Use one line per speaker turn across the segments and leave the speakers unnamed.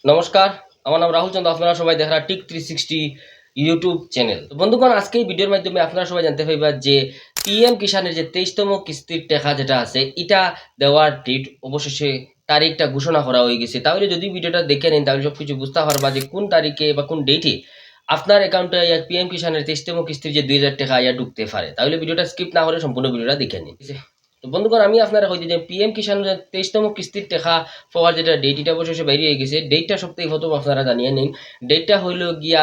নমস্কার, আমার নাম রাহুল চন্দ্র। আপনারা সবাই দেখা টিক 360 ইউটিউব চ্যানেল। তো বন্ধুগণ, আজকে এই ভিডিওর মাধ্যমে আপনারা সবাই জানতে পারবা যে পিএম কিষানের যে 23তম কিস্তির টাকা যেটা আছে এটা দেওয়ার ডেট অবশেষে তারিখটা ঘোষণা করা হয়ে গেছে। তাহলে যদি ভিডিওটা দেখে নেন তাহলে সবকিছু বুঝতে পারবা যে কোন তারিখে বা কোন ডেটে আপনার অ্যাকাউন্টে পিএম কিষানের 23তম কিস্তির যে 2000 টাকা ঢুকতে পারে। তাহলে ভিডিওটা স্কিপ না করে সম্পূর্ণ ভিডিওটা দেখে নিন। তো বন্ধুগণ, আমি আপনারা কই যে পিএম কিষান 23তম কিস্তির টাকা পাওয়ার যেটা ডেট এটা অবশেষে বাইরে হয়ে গেছে। ডেটটা সপ্তাহে প্রথম আপনারা জানিয়ে নিন। ডেটটা হইল গিয়া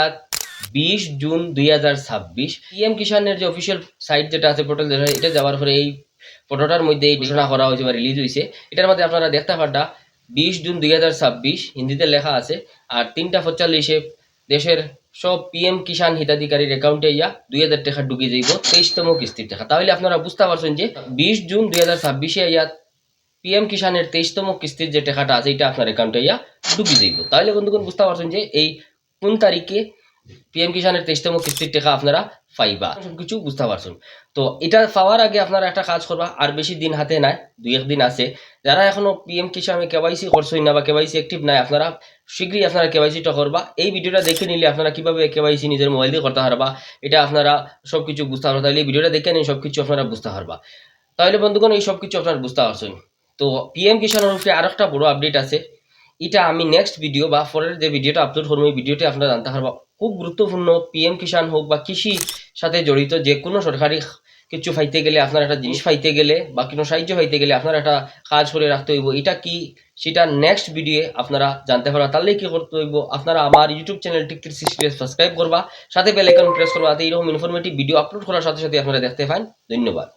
20 জুন 2026। পিএম কিষানের যে অফিসিয়াল সাইট যেটা আছে, পোর্টাল যেটা, এটা যাওয়ার পরে এই ফটোটার মধ্যে এই ঘোষণা করা হয়েছে বা রিলিজ হয়েছে। এটার মধ্যে আপনারা দেখতে পারটা 20 জুন 2026 হিন্দিতে লেখা আছে। আর 3:45 দেশের সব পিএম কিষান হিতাধিকারীর অ্যাকাউন্টে 2000 টাকা ঢুকে যাইব 23তম কিস্তির টাকা। তাহলে আপনারা বুঝতে পারছেন যে 20 জুন 2026 পিএম কিষানের 23তম কিস্তির যে টাকাটা আছে এটা আপনার অ্যাকাউন্টে ঢুকে যাইব। তাহলে বন্ধুগণ বুঝতে পারছেন যে এই কোন তারিখে পিএম কিষানের 23তম কিস্তির টাকা আপনারা পাইবা, সবকিছু বুঝতে পারছেন। তো এটা পাওয়ার আগে আপনারা একটা কাজ করবা, আর বেশি দিন হাতে নাই, 2-1 দিন আছে। যারা এখনো পিএম কিষানে কেওয়াইসি করছেন না বা কেওয়াইসি অ্যাক্টিভ নাই, আপনারা শীঘ্রই আপনারা কেওয়াইসিটা করবা। এই ভিডিওটা দেখে নিলে আপনারা কিভাবে কেওয়াইসি নিজের মোবাইল দিয়ে করতে পারবা এটা আপনারা সবকিছু বুঝতে পারবা। তাহলে এই ভিডিওটা দেখে নিন, সবকিছু আপনারা বুঝতে পারবা। তাহলে বন্ধুগণ, এই সবকিছু আপনারা বুঝতে পারছেন। তো পিএম কিষানের উপরে আরেকটা বড় আপডেট আছে। এটা আমি নেক্সট ভিডিও বা পরের যে ভিডিওটা আপলোড করবো এই ভিডিওতে আপনারা জানতে পারবা। খুব গুরুত্বপূর্ণ, পিএম কিষান হোক বা কৃষি সাথে জড়িত যে কোনো সরকারি কিছু পাইতে গেলে, আপনার একটা জিনিস পাইতে গেলে বা কোনো সাহায্য পাইতে গেলে আপনার একটা কাজ করে রাখতে হইব। এটা কি সেটা নেক্সট ভিডিও আপনারা জানতে পারবা। তাহলে কি করতে হইব, আপনারা আমার ইউটিউব চ্যানেল টিক 360 সাবস্ক্রাইব করবা, সাথে বেল আইকন প্রেস করবা, যাতে এরকম ইনফরমেটিভ ভিডিও আপলোড করার সাথে সাথে আপনারা দেখতে পান। ধন্যবাদ।